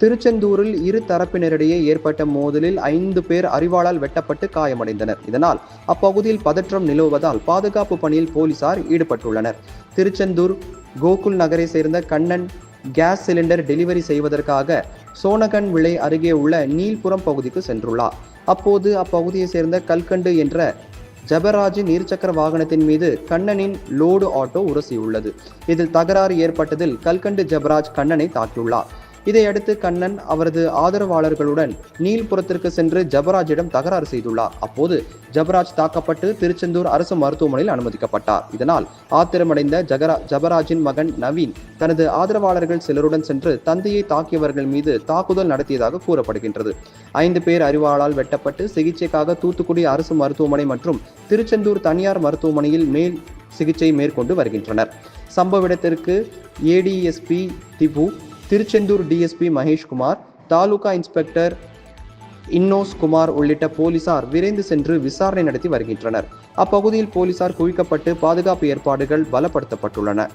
திருச்செந்தூரில் இரு தரப்பினரிடையே ஏற்பட்ட மோதலில் 5 பேர் அரிவாளால் வெட்டப்பட்டு காயமடைந்தனர். இதனால் அப்பகுதியில் பதற்றம் நிலவுவதால் பாதுகாப்பு பணியில் போலீசார் ஈடுபட்டுள்ளனர். திருச்செந்தூர் கோகுல் நகரை சேர்ந்த கண்ணன் கேஸ் சிலிண்டர் டெலிவரி செய்வதற்காக சோனகன் விளை அருகே உள்ள நீல்புரம் பகுதிக்கு சென்றுள்ளார். அப்போது அப்பகுதியை சேர்ந்த கல்கண்டு என்ற ஜபராஜின் இருசக்கர வாகனத்தின் மீது கண்ணனின் லோடு ஆட்டோ உரசியுள்ளது. இதில் தகராறு ஏற்பட்டதில் கல்கண்டு ஜபராஜ் கண்ணனை தாக்கியுள்ளார். இதையடுத்து கண்ணன் அவரது ஆதரவாளர்களுடன் நீல்புரத்திற்கு சென்று ஜபராஜிடம் தகராறு செய்துள்ளார். அப்போது ஜபராஜ் தாக்கப்பட்டு திருச்செந்தூர் அரசு மருத்துவமனையில் அனுமதிக்கப்பட்டார். இதனால் ஆத்திரமடைந்த ஜபராஜின் மகன் நவீன் தனது ஆதரவாளர்கள் சிலருடன் சென்று தந்தையை தாக்கியவர்கள் மீது தாக்குதல் நடத்தியதாக கூறப்படுகின்றது. 5 பேர் அரிவாளால் வெட்டப்பட்டு சிகிச்சைக்காக தூத்துக்குடி அரசு மருத்துவமனை மற்றும் திருச்செந்தூர் தனியார் மருத்துவமனையில் மேல் சிகிச்சை மேற்கொண்டு வருகின்றனர். சம்பவ இடத்திற்கு ஏடிஎஸ்பி திபு, திருச்செந்தூர் டிஎஸ்பி மகேஷ்குமார், தாலுகா இன்ஸ்பெக்டர் இன்னோஸ் குமார் உள்ளிட்ட போலீசார் விரைந்து சென்று விசாரணை நடத்தி வருகின்றனர். அப்பகுதியில் போலீசார் குவிக்கப்பட்டு பாதுகாப்பு ஏற்பாடுகள் பலப்படுத்தப்பட்டுள்ளன.